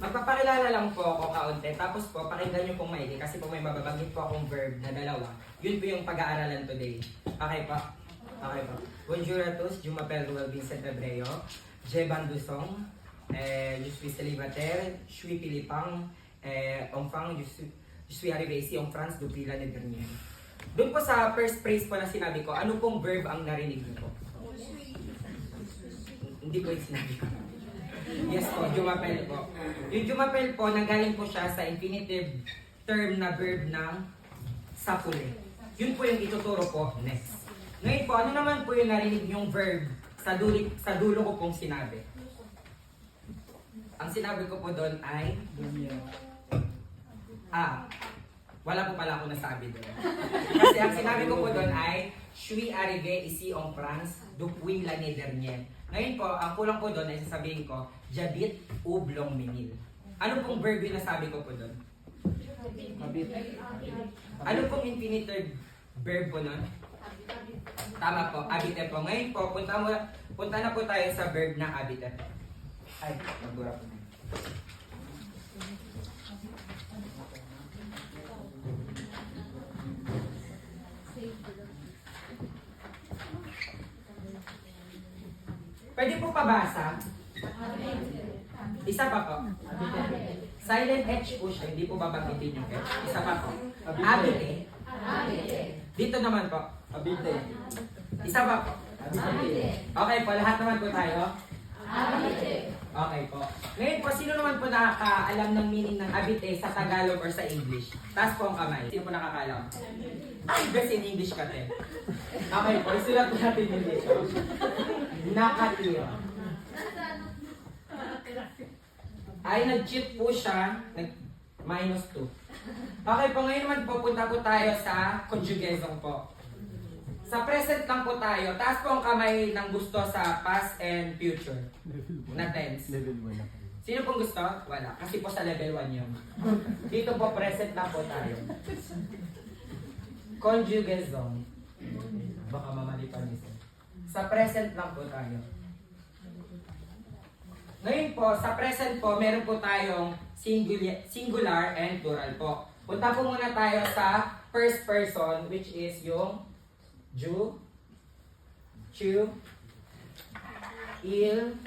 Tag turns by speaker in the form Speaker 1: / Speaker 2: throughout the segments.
Speaker 1: Magpapakilala lang po ako kaunti, tapos po pakinggan nyo pong maigi kasi po may mababanggit po akong verb na dalawa. Yun po yung pag-aaralan today. Okay po? Okay po. Bonjour à tous, je m'appelle Ruel Vincent Hebreo, j'ai 22 ans, je suis célibataire, je suis Pilipang, enfant, je suis arrivé ici en France depuis l'année dernière. Doon po sa first phrase po na sinabi ko, ano pong verb ang narinig niyo po? Hindi ko yung sinabi ko. Yes po, jumapel po. Yung jumapel po, nanggaling po siya sa infinitive term na verb ng sapule. Yun po yung ituturo po next. Ngayon po, ano naman po yung narinig yung verb sa dulo ko pong sinabi? Ang sinabi ko po doon ay wala po pala ako nasabi doon. Kasi ang sinabi ko po doon ay je suis arrivé ici en France depuis l'année dernière. Ngayon po, ang kulang po doon ay sasabihin ko, j'habite au Blanc-Ménil. Ano pong verb yung nasabi ko po doon? Ano pong infinitive verb po nun? Tama po, habite po. Ngayon po, punta na po tayo sa verb na habite. Ay, nagdura po na. Pwede po pabasa? Isa pa po. Silent H po siya, hindi po babanggitin yung H. Isa pa po. Habite. Dito naman po.
Speaker 2: Habite.
Speaker 1: Isa pa po. Okay po, lahat naman po tayo. Okay po. Ngayon po, sino naman po nakakaalam ng meaning ng habite sa Tagalog or sa English? Taas po ang kamay. Sino po nakakaalam? Ay, best in English ka te. Okay po, isulat po natin yung dito. Nakatira. Ay, nag-cheat po siya. -2. Okay po, ngayon naman po, punta po tayo sa conjugaison po. Sa present lang po tayo. Taas po ang kamay ng gusto sa past and future na tense.
Speaker 2: Level 1 na.
Speaker 1: Sino pong gusto? Wala. Kasi po sa level 1 yun. Dito po, present lang po tayo. Conjugaison. Baka mamalipan niyo. Sa present lang po tayo. Ngayon po, sa present po, meron po tayong singular and plural po. Punta po muna tayo sa first person, which is yung ju, chu, il,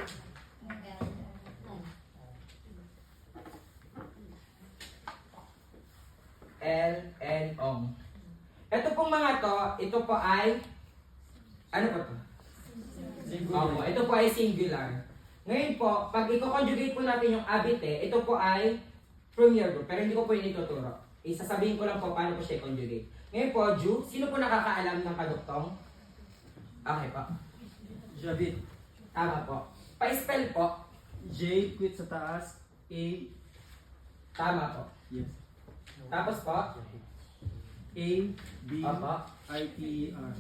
Speaker 1: el, and ong. Ito pong mga to, ito po ay, ano po to? Opo, ito po ay singular. Ngayon po, pag i-conjugate po natin yung habite, ito po ay premier group, pero hindi ko po yun ituturo. Isasabihin ko lang po paano po siya i-conjugate. Ngayon po, Ju, sino po nakakaalam ng kaduktong? Okay po.
Speaker 2: J'habite.
Speaker 1: Tama po. Pa-spell po.
Speaker 2: J, quit sa taas. A,
Speaker 1: Tama po.
Speaker 2: yes.
Speaker 1: Tapos po,
Speaker 2: A, B,
Speaker 1: Opo.
Speaker 2: I, T, R.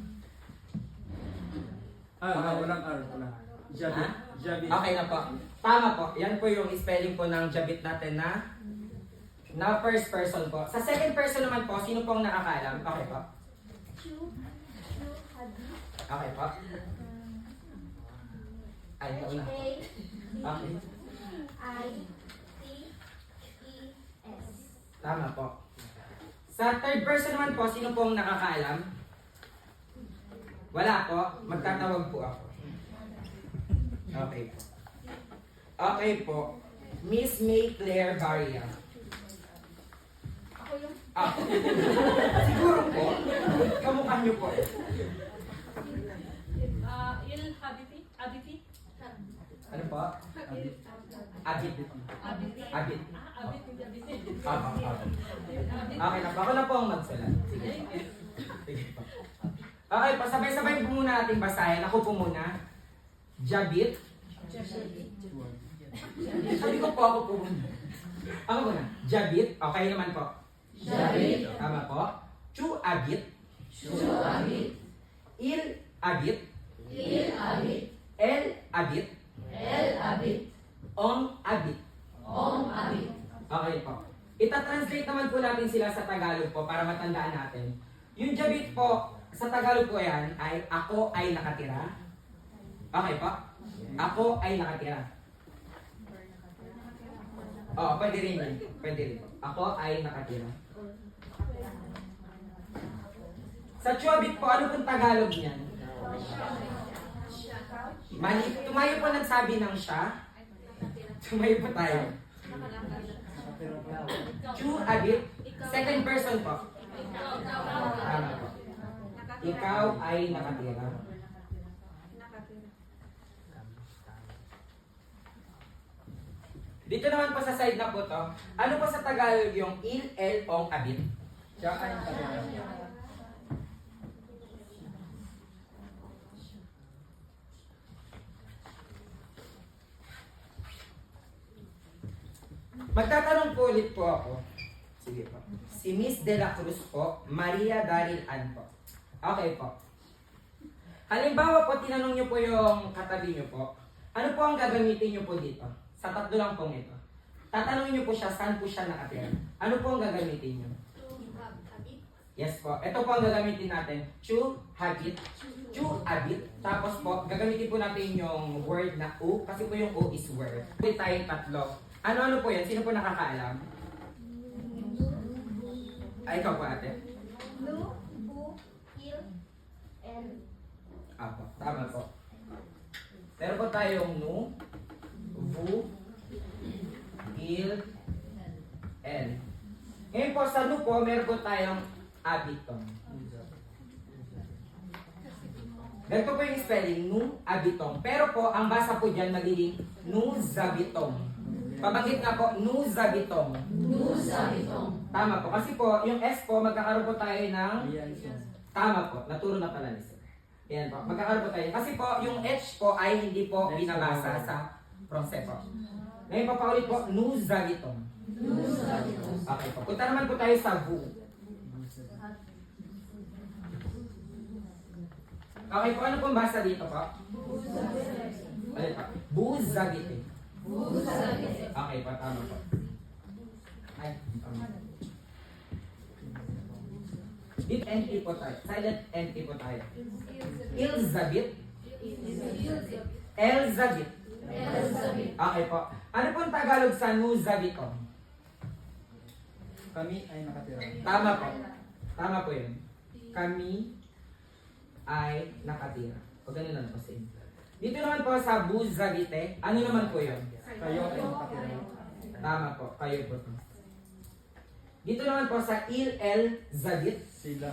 Speaker 2: Walang R. Wala. J'habite. J'habite.
Speaker 1: Okay na po. Tama po. Yan po yung spelling po ng jabit natin na first person po. Sa second person naman po, sino pong nakakaalam? Okay po. Okay po. Ay, ikaw na. Okay. Tama po. Sa third person naman po, sino pong nakakaalam? Wala po. Magtatawag po ako. Okay po. Okay po. Miss May Claire Barria.
Speaker 3: Ako yung
Speaker 1: Siguro po. Kamukha niyo po.
Speaker 3: yun habiti.
Speaker 1: Ano po? Abit. Abit.
Speaker 3: Habiti hindi habiti.
Speaker 1: Okay na po. Ako na po ang magsulat. Sige po. Sige po. Okay, pasabay-sabay po muna natin basahin. Ako po muna. Jabit. Sabi ko po ako po muna. Ako muna. Jabit. Okay naman po.
Speaker 3: Jabit.
Speaker 1: Tama po. Chu abit. Il abit. El abit. Ong abit. Okay po. Ita-translate naman po natin sila sa Tagalog po para matandaan natin. Yung jabit po, sa Tagalog po yan, ay ako ay nakatira. Okay po? Ako ay nakatira. Oo, pwede rin yun. Pwede rin po. Ako ay nakatira. Sa Chuabit po, ano pong Tagalog niyan? Mali, tumayo po nagsabi ng siya. Tumayo po tayo. Chuabit. Second person po. Tama po. Ikaw ay nakatira. Dito naman po sa side na po to, ano po sa Tagalog yung il, el, ong, abit?
Speaker 2: Siya ay nakatira.
Speaker 1: Magtatanong po ulit po ako. Sige po. Si Miss De La Cruz po, Maria Daryl Ann po. Okay po. Halimbawa po, tinanong niyo po yung katabi niyo po. Ano po ang gagamitin niyo po dito? Sa tatlo lang pong ito. Tatanungin niyo po siya, saan po siya nakatira? Ano po ang gagamitin niyo? Yes po. Ito po ang gagamitin natin. Chu, habit. Chu, habit. Tapos po, gagamitin po natin yung word na u. Kasi po yung u is word. Pwede tayong tatlo. Ano-ano po yan? Sino po nakakaalam? Ay, ikaw po ate.
Speaker 4: Nu, bu, il, el.
Speaker 1: Apo. Tama po. Meron po tayong nu, vu, il, el. Ngayon po sa nu po, meron po tayong abitong. Ganito po yung spelling, nu, abitong. Pero po, ang basa po dyan magiging nu, zabitong. Pabanggit nga po, nu, zabitong. Tama po. Kasi po, yung S po, magkakaroon po tayo ng...
Speaker 2: Liaison.
Speaker 1: Tama po. Naturo na pala ni sir. Yan po. Magkakaroon po tayo. Kasi po, yung H po ay hindi po binabasa sa prose po. Ngayon po paulit po, nu, zabitong. Okay po. Punta naman po tayo sa vu. Okay po, ano pong basa dito po? Ulit po. Bu-zabite. Okay po, tama po. Ay, tama. Dito NT po tayo. Silent NT po tayo. Elzabit. Elzabit. Okay po. Ano pong Tagalog sa Nuzabitong?
Speaker 2: Kami ay nakatira.
Speaker 1: Tama po. Tama po yun. Kami ay nakatira. O ganun lang po same. Dito naman po sa Buzabite, ano naman po yun?
Speaker 2: Kayo ay nakatira.
Speaker 1: Tama po, kayo po. Dito naman po sa Il-El Zabit,
Speaker 2: Sila.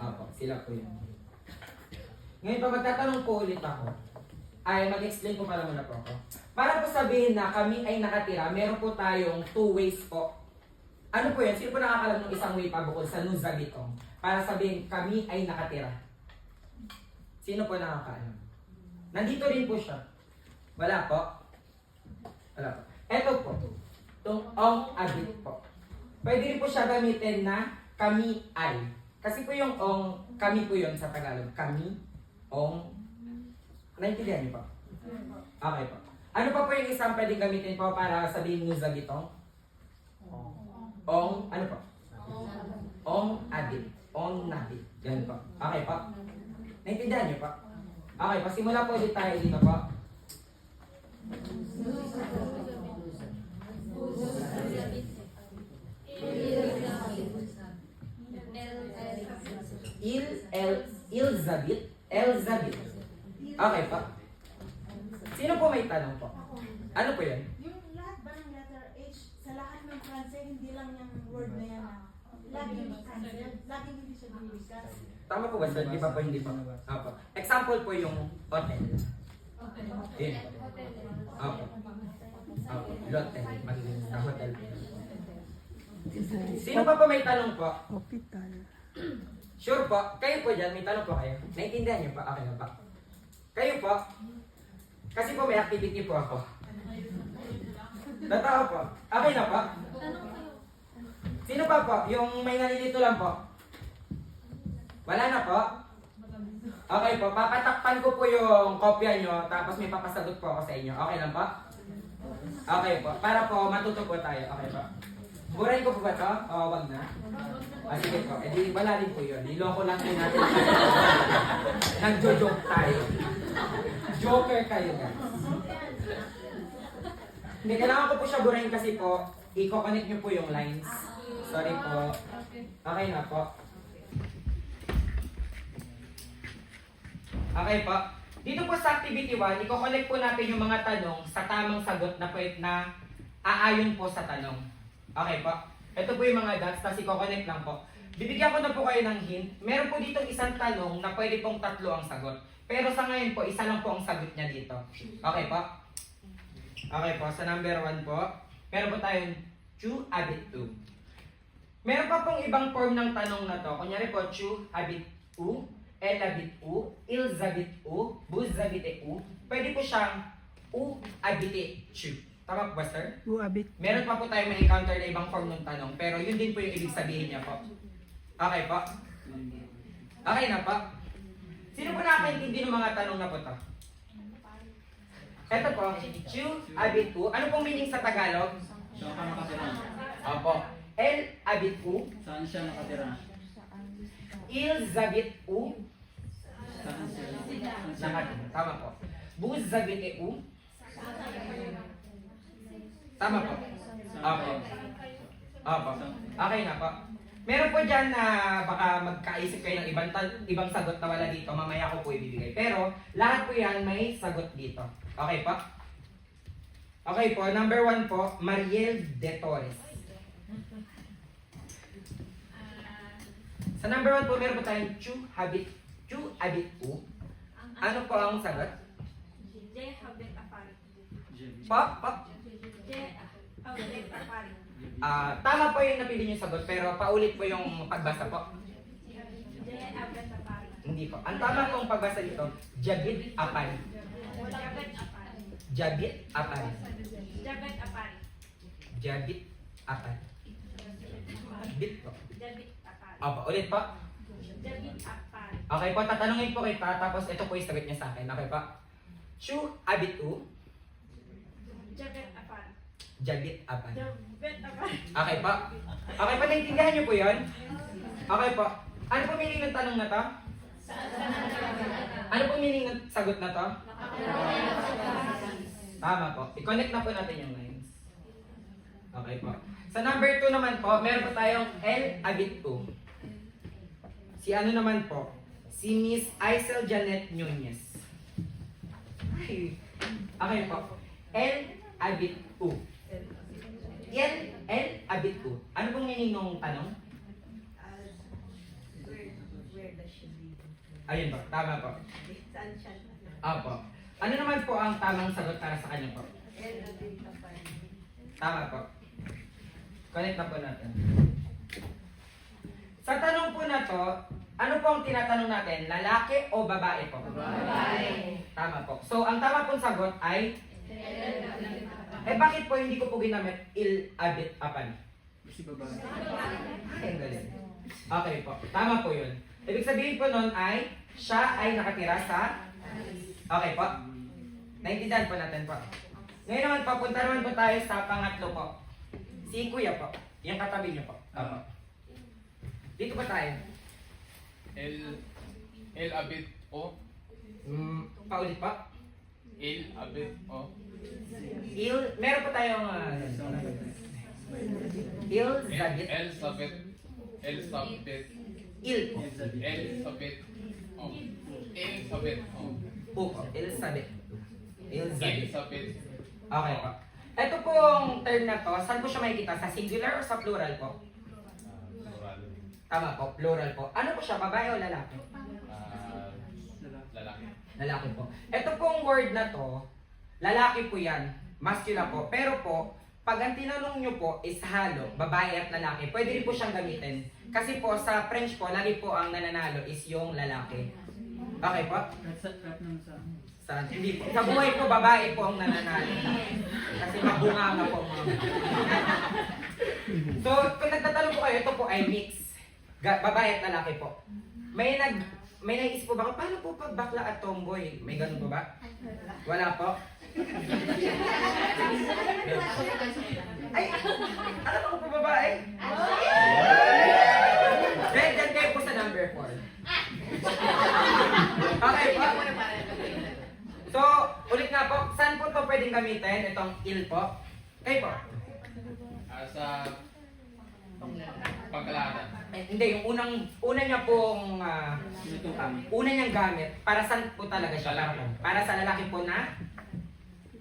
Speaker 1: Apo, sila po yun. Ngayon pa magtatanong po ulit ako, ay mag-explain ko pala muna po ako. Para po sabihin na kami ay nakatira, meron po tayong two ways po. Ano po yun? Sino po nakakalam ng isang way pa bukod sa Nuzabitong? Para sabihin kami ay nakatira. Sino po nakakaalam? Nandito rin po siya. Wala po. Wala po. Eto po. Itong ong abit po. Pwede rin po siya gamitin na kami ay. Kasi po yung ong, kami po yun sa Tagalog. Kami, ong. Naintindihan niyo po? Okay po. Ano pa po yung isang pwede gamitin po para sabihin nyo zabitong? Ong, ano po? Ong abit. Ong nabit. Ganun po. Okay po. Naintindihan niyo po? Okay, pasimula po ulit tayo dito po. Elzabit. Okay po. Sino po may tanong po? Ano po yan?
Speaker 4: Yung lahat ba ng letter H, sa lahat ng Francais, hindi lang yung word na yan na laging cancel, laging hindi siya binibigas.
Speaker 1: Tama po ba sir? Di ba po hindi pa? Opo. Example po yung hotel. Yun. Opo. Opo. Hotel. Magiging sa hotel. Sino pa po may tanong po?
Speaker 5: Hospital.
Speaker 1: Sure po. Kayo po dyan, may tanong po kayo. Naintindihan niyo po? Okay na pa. Kayo po. Kasi po may activity po ako. Totoo po. Okay na po. Sino pa po? Yung may nalilito lang po. Wala na po? Okay po. Papatakpan ko po yung kopya nyo. Tapos may papasagot po ako sa inyo. Okay lang po? Okay po. Para po matuto po tayo. Okay po. Buray ko po ba ito? O wag na? Sige po. E di wala rin po yun. Niloko lang din natin. Nagjo-joke tayo. Joker kayo guys. Hindi, kailangan ko po siya burahin kasi po, i-connect nyo po yung lines. Sorry po.
Speaker 3: Okay.
Speaker 1: Okay na po. Okay po. Dito po sa activity 1, i-connect po natin yung mga tanong sa tamang sagot na pwede na aayon po sa tanong. Okay po. Ito po yung mga dots, tapos i-connect lang po. Bibigyan ko na po kayo ng hint. Meron po dito isang tanong na pwede pong 3 ang sagot. Pero sa ngayon po, isa lang po ang sagot niya dito. Okay po? Okay po, sa number 1 po, meron po tayong chu, habit, u. Meron pa pong ibang form ng tanong na to. Kunyari po, chu, habit, u, el, habit, u, il, zabit, u, buz, zabite, u. Pwede po siyang u, habite, chu. Tama po ba, sir?
Speaker 5: Uabit.
Speaker 1: Meron pa po tayo may encounter na ibang form ng tanong, pero yun din po yung ibig sabihin niya po. Okay po? Okay na po? Sino po nakakaintindi ng mga tanong na po to? Ito po, chu, habit, u. Ano pong meaning sa Tagalog?
Speaker 2: Saan ka nakatira?
Speaker 1: Opo. El, habit, u.
Speaker 2: Saan siya nakatira?
Speaker 1: Il, zabit, u.
Speaker 2: Saan siya?
Speaker 1: Nakatira. Tama po. Buz, zabit, u. Tama po. Opo. Opo. Okay na po. Meron po dyan na baka magkaisip kayo ng ibang sagot na wala dito. Mamaya ko po ibibigay. Pero lahat po yan may sagot dito. Okay po? Okay po. Number 1 po, Mariel de Torres. Sa number 1 po, meron po tayong chu, habit, u. Ano po ang sagot?
Speaker 3: Je habet apari.
Speaker 1: Pop, pop.
Speaker 3: Je habet apari.
Speaker 1: Tama po yung napili niyo sagot, pero paulit po yung pagbasa po.
Speaker 3: Je habet apari.
Speaker 1: Hindi po. Ang tama pong pagbasa dito, jabit apay.
Speaker 3: Jabet apari.
Speaker 1: Jabit apay.
Speaker 3: Jabet apari.
Speaker 1: Jabit apay. Bit po.
Speaker 3: Jabit apari.
Speaker 1: Opo, ulit po.
Speaker 3: Jabit apari.
Speaker 1: Okay po, tatanungin po kita, tapos ito po yung sagot niya sa akin. Okay po? Chu, abit u,
Speaker 3: Jabet apari.
Speaker 1: jabit apay.
Speaker 3: Jabet apari.
Speaker 1: Okay po? Okay po, naintindihan niyo po yun? Okay po. Ano po meaning ng tanong na to? Ano po meaning ng sagot na to? Tama po. I-connect na po natin yung lines. Okay po. Sa number 2 naman po, meron po tayong L abit 2. Si ano naman po? Si Miss Aisel Janet Nunez. Ay. Okay po. L abit 2. L abit 2. Ano pong meaning ng tanong?
Speaker 3: Where does she live?
Speaker 1: Ayun po. Tama po.
Speaker 3: Saan siya?
Speaker 1: Opo. Ano naman po ang tamang sagot para sa kanya po?
Speaker 3: Jabet apari.
Speaker 1: Tama po. Connect na po natin. Sa tanong po na to, ano po ang tinatanong natin? Lalaki o babae po?
Speaker 3: Babae.
Speaker 1: Tama po. So, ang tama pong sagot ay, bakit po hindi ko po ginamit il abit apan?
Speaker 2: Si babae.
Speaker 1: Ay, ang galing. Okay po. Tama po yun. Ibig sabihin po nun ay, siya ay nakatira sa... Okay po. Naintindihan po natin po. Ngayon naman po, punta naman po tayo sa pangatlo po. Si Kuya po. Yung katabi niyo po. Opo. Dito po tayo.
Speaker 6: El abit o.
Speaker 1: Paulit pa.
Speaker 6: El abit o.
Speaker 1: Meron po tayong il, zabit,
Speaker 6: El sabit. El sabit.
Speaker 1: il po.
Speaker 6: El sabit o. El sabit o.
Speaker 1: Po po. Il, zabit. Il,
Speaker 6: El
Speaker 1: zabit.
Speaker 6: sabit.
Speaker 1: Okay po. Ito pong term na to, saan po siya makikita? Sa singular o sa plural po?
Speaker 6: Plural.
Speaker 1: Tama po, plural po. Ano po siya, babae o lalaki?
Speaker 6: Lalaki.
Speaker 1: Lalaki po. Ito pong word na to, lalaki po yan, masculine po. Pero po, pag ang tinanong nyo po is halo, babae at lalaki, pwede rin po siyang gamitin. Kasi po sa French po, lagi po ang nananalo is yung lalaki. Okay po?
Speaker 2: Kat nang sa...
Speaker 1: Hindi po. Sa buhay po, babae po ang nananalo. Kasi mabunga nga po mga. So, kung nagtatanong po kayo, ito po ay mix. Babae at lalaki po. May naisip po ba, paano po pag bakla at tomboy? May ganun po ba? Wala po? Ay, alam ko po babae? Dyan kayo po sa number 4. Okay po. So, ulit nga po, saan po ito pwedeng gamitin? Itong il po. Kayo po.
Speaker 6: Sa pagkalanan.
Speaker 1: Hindi, yung una niya pong, una niyang gamit, para saan po talaga siya? Para sa lalaki po na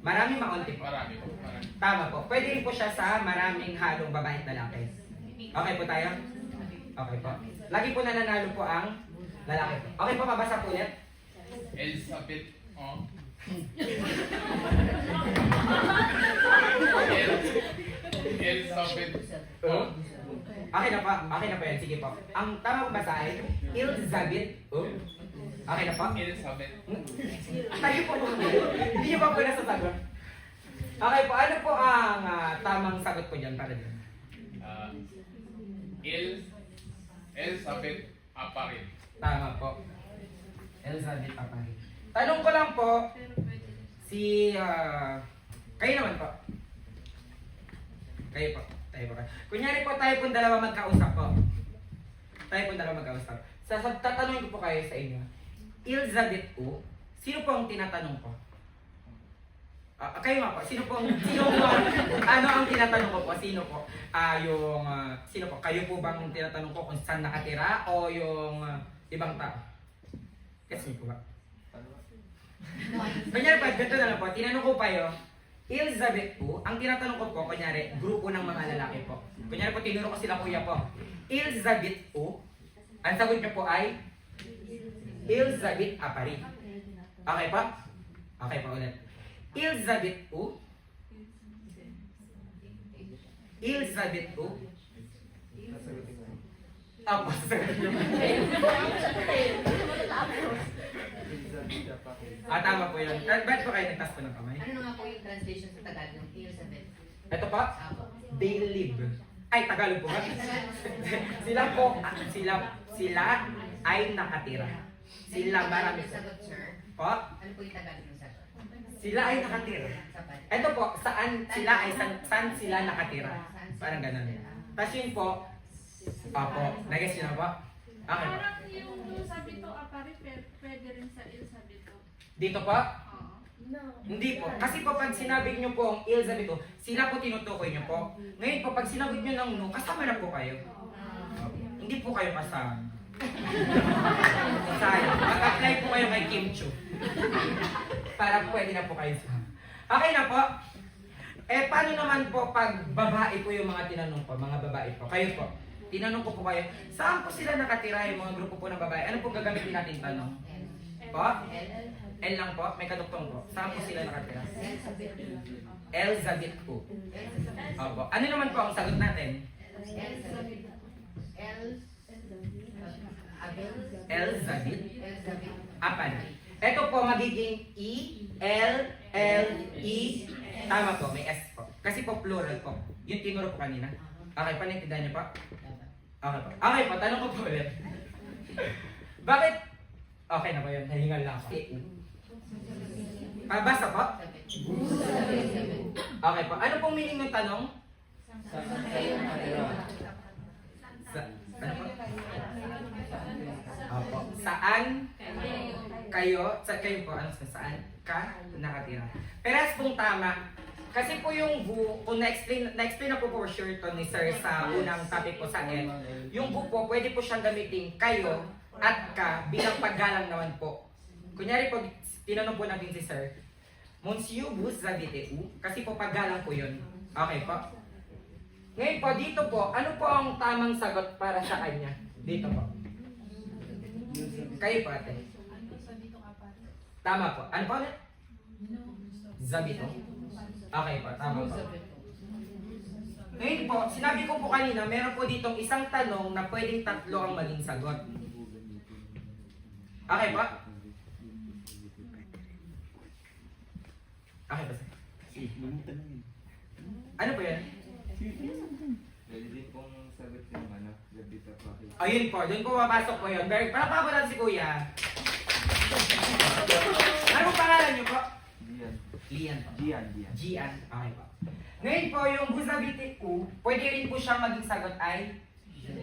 Speaker 1: maraming maunti po.
Speaker 6: Marami po. Marami.
Speaker 1: Tama po. Pwede rin po siya sa maraming halong babae at lalaki. Okay po tayo? Okay po. Lagi po nananalo po ang lalaki po. Okay po, mabasa po ulit.
Speaker 6: Elizabeth. Oh. Elizabeth. Oh.
Speaker 1: Okay na po. Okay na po yan. Sige po. Ang tama po basa ay Elizabeth. Okay na po.
Speaker 6: Elizabeth.
Speaker 1: Tayo po po. Hindi niyo pa po nasasagot. Okay po. Ano po ang tamang sagot po dyan para dyan?
Speaker 6: Elizabeth Aparin.
Speaker 1: Tama po. Elizabeth Apari. Tanong ko lang po, kayo naman po. Kayo po. Tayo po. Kunyari po tayo pong dalawa magkausap po. Tayo pong dalawa magkausap. Tatanungin ko po kayo sa inyo. Elizabeth po, sino po ang tinatanong ko? Kayo nga po, sino po, ano ang tinatanong ko po? Sino po? Sino po? Kayo po bang tinatanong ko kung saan nakatira o yung ibang tao? Kasi po ba? Kunyari po, ganito na lang po, tinanong ko pa yun, Elizabeth po, ang tinatanong ko po, kunyari, grupo ng mga lalaki po. Kunyari po, tinuro ko sila kuya po. Elizabeth po, ang sagot niyo po ay Elizabeth Apari. Okay pa? Okay pa ulit. Elizabeth po. Elizabeth po. Apo, sasagutin niyo. Tama po yun. Ba't po kayo nagtas po ng kamay?
Speaker 5: Ano nga po yung translation sa Tagalog ng Elizabeth?
Speaker 1: Ito pa,
Speaker 5: Apo.
Speaker 1: they live. Ay, Tagalog po ba? Sila po, sila ay nakatira. Sila marami
Speaker 5: Ano sagot, sir?
Speaker 1: po.
Speaker 5: Ano po yung Tagalog ng sagot?
Speaker 1: Sila ay nakatira.
Speaker 5: Sapat.
Speaker 1: Ito po, saan sila ay saan sila nakatira. Parang ganun. Tapos yun po, opo, nag-guess yun na po? Okay po.
Speaker 7: Parang yung sabi to, apari, pwede rin sa Elizabeth to.
Speaker 1: Dito po?
Speaker 7: Oo.
Speaker 1: Hindi po. Kasi po pag sinabi niyo po ang Elizabeth po, sila po tinutukoy niyo po. Ngayon po, pag sinagot niyo ng no, kasama na po kayo. Hindi po kayo kasama. Sayang. Mag-apply po kayo kay Kim Chu. Para pwede na po kayo sa. Okay na po. Paano naman po pag babae po yung mga tinanong po, mga babae po? Kayo po. Tinanong ko po kayo, saan po sila nakatira yung mga grupo po ng babae? Ano po gagamitin natin tanong? Po? L lang po, may kaduktong po. Saan po sila nakatira? Elizabeth po. Opo. Ano naman po ang sagot natin? Elizabeth. Apan. Ito po magiging E, L, L, E. Tama po, may S po. Kasi po plural po. Yung tinuro po kanina. Okay, panintindihan niyo po? Okay po. Okay po, tanong ko po ulit. Bakit? Okay na po yun, nahingal lang ako. Basta po? Okay po. Ano pong meaning ng tanong? Ano po? Opo. Saan kayo? Kayo po, ano saan ka nakatira? Pero pong tama. Kasi po yung who, kung na-explain na po for sure to ni Sir sa unang topic po sa end, yung who po, pwede po siyang gamitin kayo at ka bilang paggalang naman po. Kunyari po, tinanong po natin si Sir, Monsieur vous habitez où? Kasi po paggalang po yun. Okay po. Ngayon po, dito po, ano po ang tamang sagot para sa kanya? Dito po. Kayo po ate. Tama po. Ano po ulit? Zabito. Okay po, tama po. Ngayon po, sinabi ko po kanina, meron po ditong isang tanong na pwedeng tatlo ang maging sagot. Okay po? Okay po, sir. Ano po yan?
Speaker 8: Pwede din pong sagot yung Zabita Paki.
Speaker 1: Ayun po, doon po papasok po yun. Palakpakan po natin si Kuya. Ano po pangalan niyo po?
Speaker 8: Gian.
Speaker 1: Lian po.
Speaker 8: Gian.
Speaker 1: Gian. Okay po. Ngayon po, yung Buzabiti U, pwede rin po siyang maging sagot ay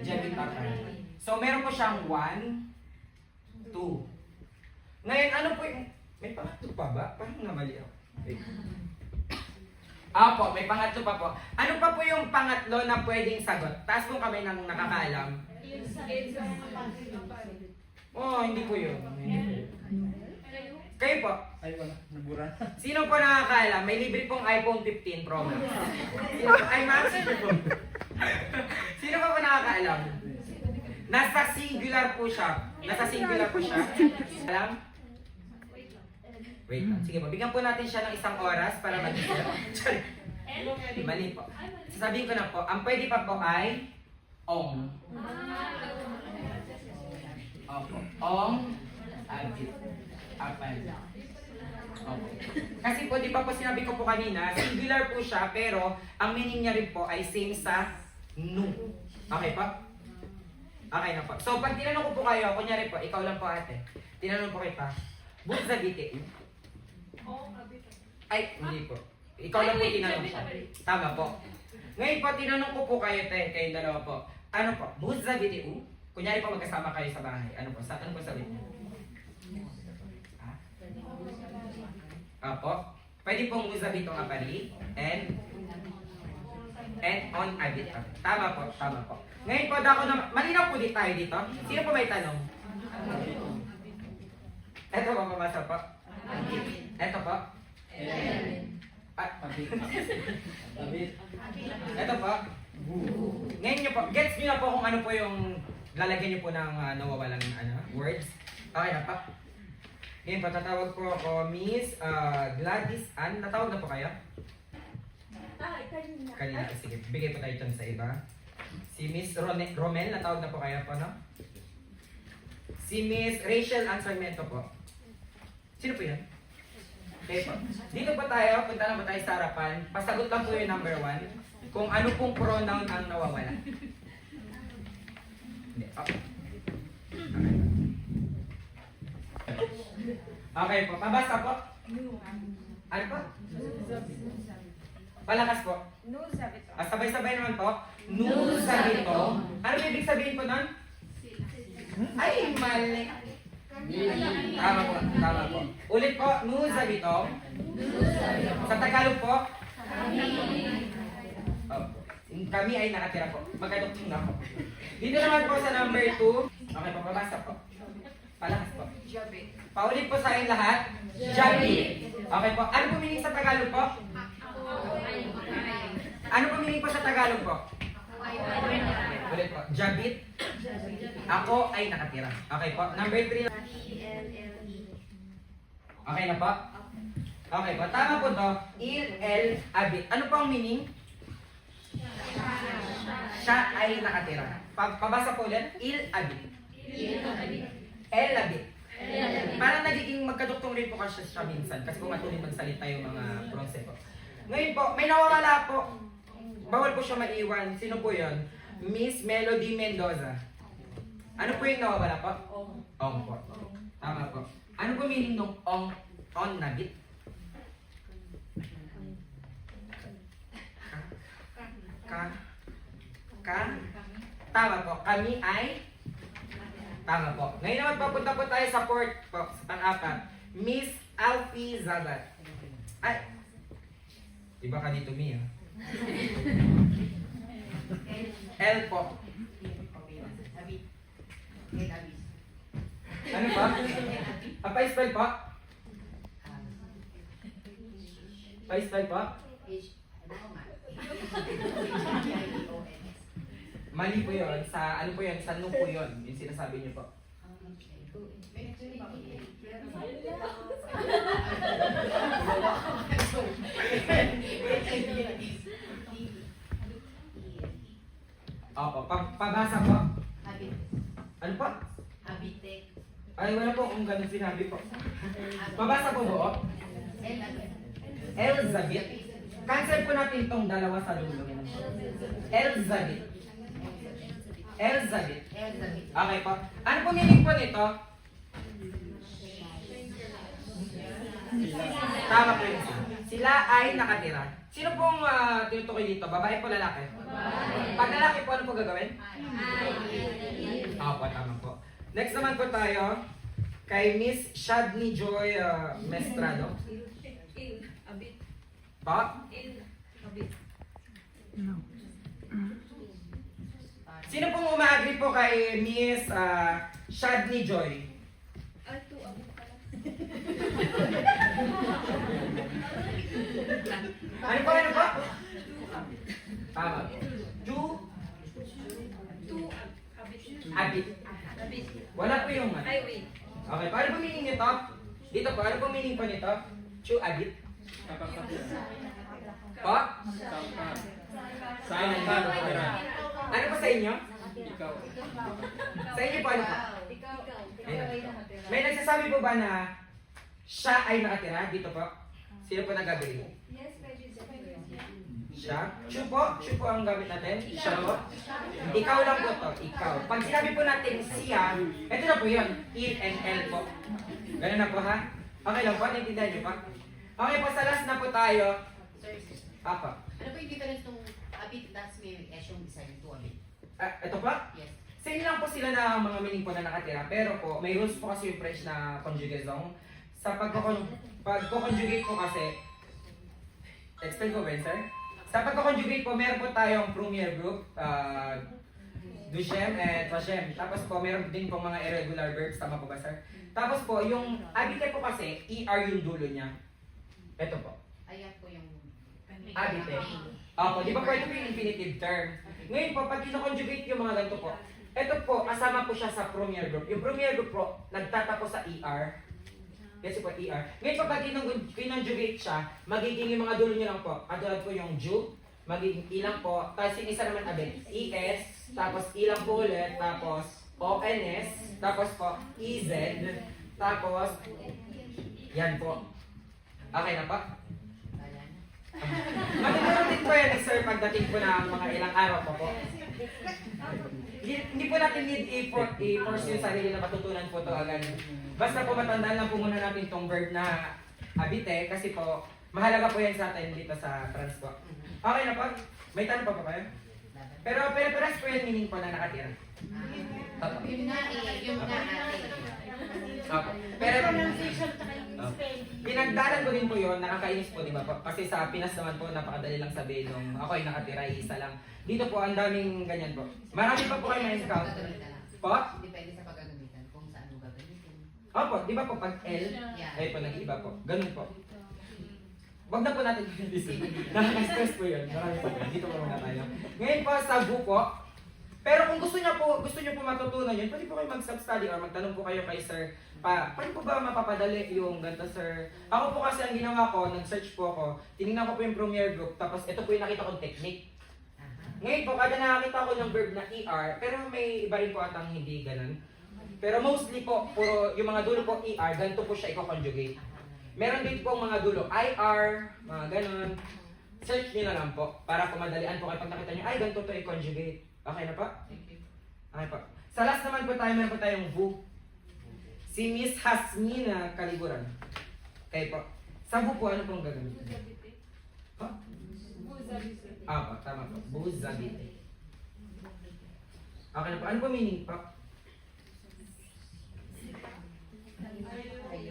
Speaker 1: Jebit Packer. So, meron po siyang 1, 2. Ngayon, ano po yung... May pangatlo pa ba? Parang namali ako. Okay. Opo, may pangatlo pa po. Ano pa po yung pangatlo na pwedeng sagot? Taas po kami ng nakakaalam. Oh, hindi po yun. Kayo po,
Speaker 2: Ay, wala. Nabura.
Speaker 1: sino po nakakaalam? May libre pong iPhone 15 Pro Max. Sino po? Ay, Max? Sino pa po nakakaalam? Nasa singular po siya. Nasa singular po siya. Alam? Wait lang. Sige po, bigyan po natin siya ng isang oras para mag-isip. Mali po. Sasabihin ko na po, ang pwede pa po ay ong. Opo. Ong. Abit. Apal. Okay. Kasi po, di ba po sinabi ko po kanina, singular po siya, pero ang meaning niya rin po ay same sa nu. Okay po? Okay na po. So, pag tinanong ko po kayo, kunyari po, ikaw lang po ate, tinanong po kita, bukod sa biti, ay, hindi po. Ikaw lang po tinanong siya. Tama po. Ngayon po, tinanong ko po kayo, kayong dalawa po. Ano po? Bukod sa biti, kunyari po magkasama kayo sa bahay. Ano po? Ano po sabihin niyo? Apo. Pwede pong muzabi itong apali. And on abit. Tama po, tama po. Ngayon po, dako na, malinaw po tayo dito. Sino po may tanong? Ito po, mamasa po. Ito po. Ito po. Ngayon nyo po, gets nyo na po kung ano po yung lalagyan nyo po ng nawawalang words. Okay na po. Ngayon po, tatawag po ako Miss Gladys Ann. Natawag na po kayo? Kanina. Sige, bigay po tayo dyan sa iba. Si Miss Romel, natawag na po kayo po, no? Si Miss Rachel Ansarmento po. Sino po yan? Okay po. Dito po tayo, punta na po tayo sa harapan. Pasagot lang po yung number 1. Kung ano pong pronoun ang nawawala. Hindi. Okay po. Pabasa po. Ano po? Palakas po. Sabay-sabay naman po. Nu sabito. Ano ibig sabihin po nun? Ay, mali. Tama po, tama po. Ulit po, nu sabito. Sa Tagalog po. Kami ay nakatira po. Magkadukting na po. Dito naman po sa number 2. Okay po, pabasa po. Palakas po. Paulit po sa akin lahat. Jabi. Okay po. Ano po meaning sa Tagalog po? Ano po meaning po sa Tagalog po? Ulit po. Jabit. Ako ay nakatira. Okay po. Number 3. Okay na po? Okay po. Tama po to. Il-el-abit. Ano po ang meaning? Siya ay nakatira. Pabasa po ulit. Il-abit. El-abit. Parang nagiging magkaduktong rin po kasi siya minsan kasi kung matuloy magsalita yung mga pronse po. Ngayon po, may nawawala po. Bawal po siya maiwan. Sino po yun? Miss Melody Mendoza. Ano po yung nawawala po? Ong po. Tama po. Ano po meaning ng ong on na bit? Tama po. Kami ay tama po. Ngayon naman papunta po tayo sa port po, sa pang-apat. Miss Alfie Zagat. Ay! Iba ka dito, Mia. L po. Ano pa? Pa-spell po? Pa-spell po? Mali po yun. Sa ano po yun? Sa no po yun. Yung sinasabi niyo po. Opo. Pabasa po. Ano po? Ay, wala po kung ganun sinabi po. Pabasa po buo. Elizabeth. Cancel po natin itong dalawa sa dulo. Elizabeth. Elizabeth. Okay po. Ano po meaning po nito? Tama po yun. Sila ay nakatira. Sino pong tinutukoy dito? Babae po lalaki? Pag lalaki po, ano po gagawin? Opo, tama po. Next naman po tayo kay Miss Shadney Joy Mestrado. Pa? Sino pong umaagree po kay Miss Shadney Joy?
Speaker 7: Ay, 2 abit pala.
Speaker 1: Ano po, ano po? Tama. Ju?
Speaker 7: 2 abit.
Speaker 1: Abit.
Speaker 7: Abit.
Speaker 1: Wala po yung
Speaker 7: Ay, wait.
Speaker 1: Okay, paano po meaning nito? Dito po, ano po meaning po nito? Chu abit?
Speaker 2: Kakakatira.
Speaker 1: Po?
Speaker 2: Kakak.
Speaker 1: Saan
Speaker 2: Saan ka nakatira?
Speaker 1: Ano po sa inyo?
Speaker 2: Ikaw.
Speaker 1: Sa inyo po, ano po?
Speaker 7: Ikaw.
Speaker 1: Ayun. May nagsasabi po ba na siya ay nakatira dito po? Sino po nag-agree?
Speaker 7: Yes, pwede
Speaker 1: Siya? Chu po? Chu po ang gamit natin? Siya po? Ikaw lang po to. Ikaw. Pag sinabi po natin siya, ito na po yun. It and L po. Ganun na po ha? Okay lang po? Naintindihan niyo pa? Okay po, sa last na po tayo.
Speaker 5: Sir,
Speaker 1: Apa.
Speaker 5: ano po yung difference nung abit tas may S yung isa yung 2 abit?
Speaker 1: Ito pa?
Speaker 5: Yes.
Speaker 1: Same lang po sila na mga meaning po na nakatira. Pero po, may rules po kasi yung French na conjugaison. Sa pagko-conjugate po kasi, explain ko ba yun, sir? Sa pagko-conjugate po, meron po tayong premier group, deuxième and troisième. Tapos po, meron din po mga irregular verbs. Tama po ba, sir? Tapos po, yung abite po kasi, ER yung dulo niya. Ito po.
Speaker 5: Ayan po yung...
Speaker 1: Abite. Opo, di ba po ito po yung infinitive term? Ngayon po, pag kino-conjugate yung mga ganito po, ito po, kasama po siya sa premier group. Yung premier group po, nagtatapos sa ER. Kasi po ER. Ngayon po, pag kinonjugate siya, magiging yung mga dulo niya lang po. Katulad po yung ju, magiging ilang po. Tapos yung isa naman abit, ES, tapos ilang po ulit, tapos ONS, tapos po EZ, tapos yan po. Okay na po?
Speaker 5: Wala na.
Speaker 1: Matutulog din po yan, sir, pagdating po na mga ilang araw pa po. Hindi po natin need i-force yung sarili na matutunan po to agad. Basta po matandaan lang po muna natin tong verb na abite kasi po mahalaga po yan sa atin dito sa trans po. Okay na po? May tanong pa ba kayo? Pero pares po yan meaning po na nakatira. Opo.
Speaker 5: Yun nga eh, yun nga ate.
Speaker 1: Opo. Pero
Speaker 4: Pronunciation tsaka yung spelling.
Speaker 1: pinagdalan ko din po yun, nakakainis po, di ba po? Kasi sa Pinas naman po, napakadali lang sabihin nung ako ay nakatira, isa lang. Dito po, ang daming ganyan po. Marami pa po kayo na-encounter.
Speaker 5: Pagagamitan lang.
Speaker 1: Po?
Speaker 5: Depende sa pagagamitan kung saan mo gagamitin.
Speaker 1: Opo, di ba po pag L,
Speaker 5: Yeah.
Speaker 1: ay po nag-iba po. Ganun po. Wag na po natin i-listen. Nakaka-stress po yun. Marami po yun. Dito po muna tayo. Ngayon po sa GU po. Pero kung gusto niyo po matutunan yun, pwede po kayo mag-self-study or magtanong po kayo kay sir. Paano po ba mapapadali yung ganito, sir? Ako po kasi ang ginawa ko, nag-search po ako, tinignan ko po yung premier group, tapos ito po yung nakita kong technique. Ngayon po, kada nakakita ko ng verb na ER, pero may iba rin po atang hindi ganun. Pero mostly po, puro yung mga dulo po ER, ganito po siya i-conjugate. Meron din po mga dulo IR, mga ganun. Search nyo na lang po, para pumadalian po kayo pag nakita nyo, ay ganito to i-conjugate. Okay na po?
Speaker 5: Thank you.
Speaker 1: Okay po. Sa last naman po tayo, meron po tayong VU. Si Miss Hasmina Kaliguran. Okay po. Sa VU po, ano pong gagamitin?
Speaker 7: Buzabite.
Speaker 1: Ha?
Speaker 7: Buzabite.
Speaker 1: Po, tama po. Buzabite. Okay na po. Ano po meaning po?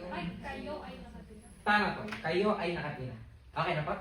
Speaker 7: Ay, kayo ay nakatira.
Speaker 1: Tama po. Kayo ay nakatira. Okay na po?